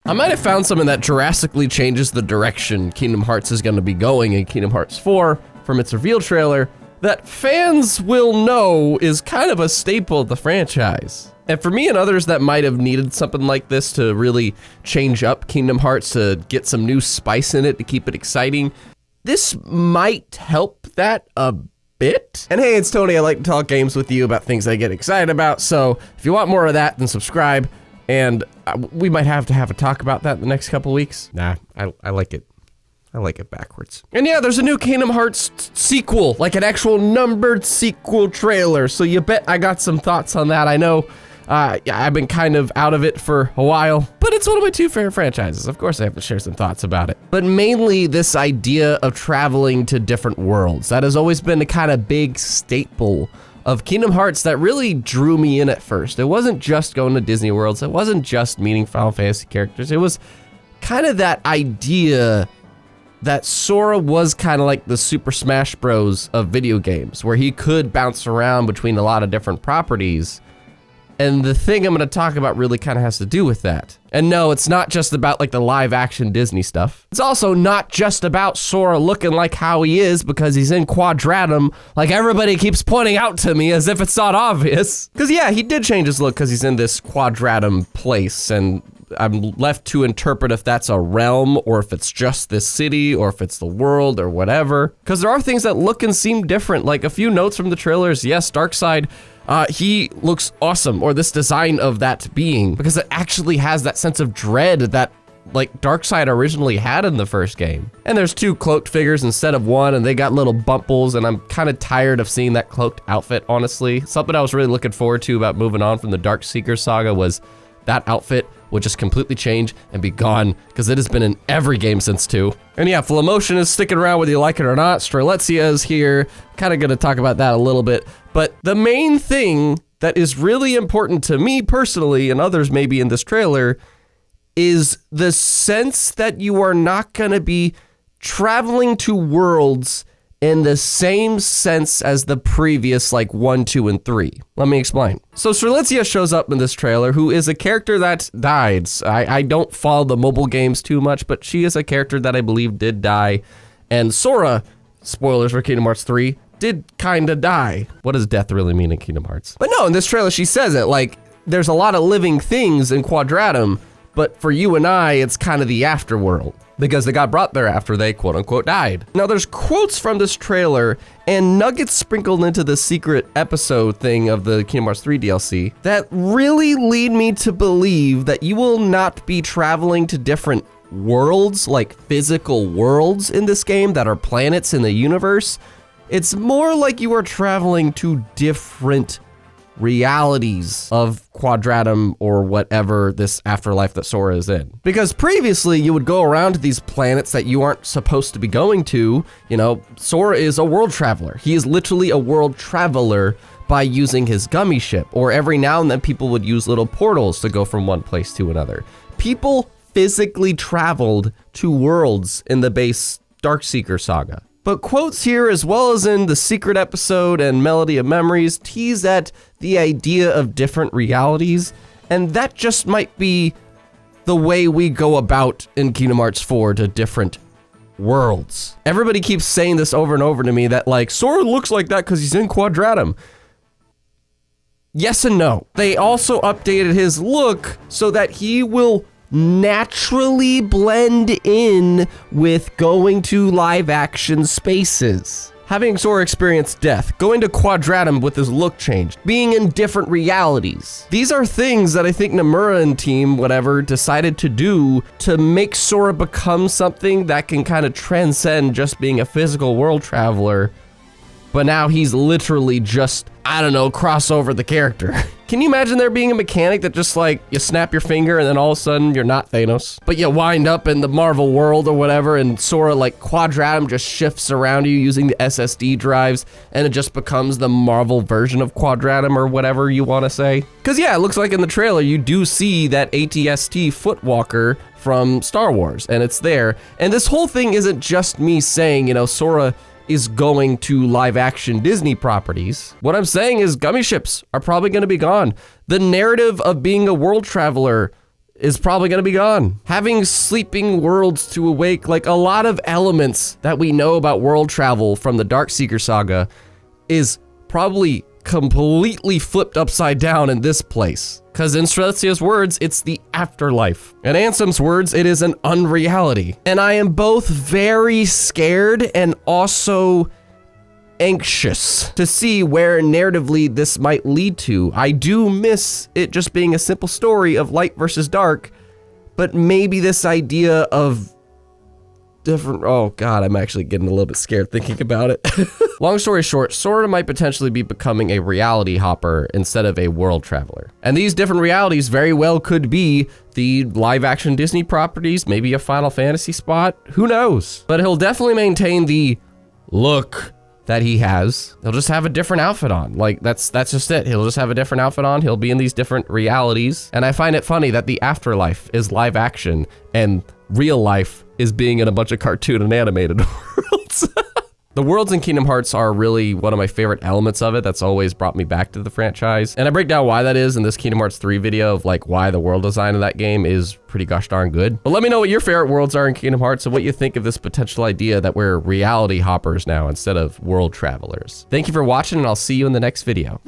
I might have found something that drastically changes the direction Kingdom Hearts is gonna be going in Kingdom Hearts 4 from its reveal trailer that fans will know is kind of a staple of the franchise. And for me and others that might have needed something like this to really change up Kingdom Hearts, to get some new spice in it, to keep it exciting, this might help that a bit. And hey, it's Tony. I like to talk games with you about things I get excited about. So if you want more of that, then subscribe. And we might have to have a talk about that in the next couple weeks. Nah, I like it. I like it backwards. And yeah, there's a new Kingdom Hearts sequel, like an actual numbered sequel trailer. So you bet I got some thoughts on that. I know I've been kind of out of it for a while, but it's one of my two favorite franchises. Of course I have to share some thoughts about it. But mainly this idea of traveling to different worlds. That has always been a kind of big staple of Kingdom Hearts that really drew me in at first. It wasn't just going to Disney Worlds. It wasn't just meeting Final Fantasy characters. It was kind of that idea that Sora was kind of like the Super Smash Bros. Of video games, where he could bounce around between a lot of different properties. And the thing I'm gonna talk about really kind of has to do with that. And no, it's not just about like the live action Disney stuff. It's also not just about Sora looking like how he is because he's in Quadratum, like everybody keeps pointing out to me as if it's not obvious. Cause yeah, he did change his look cause he's in this Quadratum place, and I'm left to interpret if that's a realm or if it's just this city or if it's the world or whatever. Cause there are things that look and seem different. Like a few notes from the trailers. Yes, Darkseid, he looks awesome, or this design of that being, because it actually has that sense of dread that like Darkseid originally had in the first game. And there's two cloaked figures instead of one, and they got little bumples, and I'm kind of tired of seeing that cloaked outfit, honestly. Something I was really looking forward to about moving on from the Darkseeker saga was that outfit would just completely change and be gone, because it has been in every game since 2. And yeah, Full Emotion is sticking around whether you like it or not. Strelitzia is here. Kind of gonna talk about that a little bit. But the main thing that is really important to me personally, and others maybe in this trailer, is the sense that you are not gonna be traveling to worlds in the same sense as the previous like 1, 2, and 3. Let me explain. So Strelitzia shows up in this trailer, who is a character that died. I don't follow the mobile games too much, but she is a character that I believe did die. And Sora, spoilers for Kingdom Hearts 3, did kinda die. What does death really mean in Kingdom Hearts? But no, in this trailer she says it, like, there's a lot of living things in Quadratum, but for you and I, it's kind of the afterworld, because they got brought there after they quote unquote died. Now there's quotes from this trailer and nuggets sprinkled into the secret episode thing of the Kingdom Hearts 3 DLC that really lead me to believe that you will not be traveling to different worlds, like physical worlds in this game that are planets in the universe. It's more like you are traveling to different realities of Quadratum or whatever this afterlife that Sora is in. Because previously you would go around to these planets that you aren't supposed to be going to. You know, Sora is a world traveler. He is literally a world traveler by using his gummy ship, or every now and then people would use little portals to go from one place to another. People physically traveled to worlds in the base Darkseeker saga. But quotes here, as well as in the secret episode and Melody of Memories, tease at the idea of different realities, and that just might be the way we go about in Kingdom Hearts 4 to different worlds. Everybody keeps saying this over and over to me, that like, Sora looks like that because he's in Quadratum. Yes and no. They also updated his look so that he will naturally blend in with going to live action spaces. Having Sora experience death, going to Quadratum with his look changed, being in different realities. These are things that I think Nomura and team, whatever, decided to do to make Sora become something that can kind of transcend just being a physical world traveler. But now he's literally just, I don't know, cross over the character. Can you imagine there being a mechanic that just like, you snap your finger and then all of a sudden you're not Thanos, but you wind up in the Marvel world or whatever, and Sora like Quadratum just shifts around you using the SSD drives, and it just becomes the Marvel version of Quadratum or whatever you want to say? Cause yeah, it looks like in the trailer you do see that ATST Footwalker from Star Wars, and it's there. And this whole thing isn't just me saying, you know, Sora is going to live action Disney properties. What I'm saying is gummy ships are probably gonna be gone. The narrative of being a world traveler is probably gonna be gone. Having sleeping worlds to awake, like a lot of elements that we know about world travel from the Darkseeker saga is probably completely flipped upside down in this place. Because in Strelitzia's words, it's the afterlife. In Ansem's words, it is an unreality. And I am both very scared and also anxious to see where narratively this might lead to. I do miss it just being a simple story of light versus dark, but maybe this idea of different, oh God, I'm actually getting a little bit scared thinking about it. Long story short, Sora might potentially be becoming a reality hopper instead of a world traveler. And these different realities very well could be the live action Disney properties, maybe a Final Fantasy spot, who knows? But he'll definitely maintain the look that he has. He'll just have a different outfit on. Like that's just it. He'll just have a different outfit on. He'll be in these different realities. And I find it funny that the afterlife is live action and real life is being in a bunch of cartoon and animated worlds. The worlds in Kingdom Hearts are really one of my favorite elements of it. That's always brought me back to the franchise. And I break down why that is in this Kingdom Hearts 3 video of like why the world design of that game is pretty gosh darn good. But let me know what your favorite worlds are in Kingdom Hearts and what you think of this potential idea that we're reality hoppers now instead of world travelers. Thank you for watching, and I'll see you in the next video.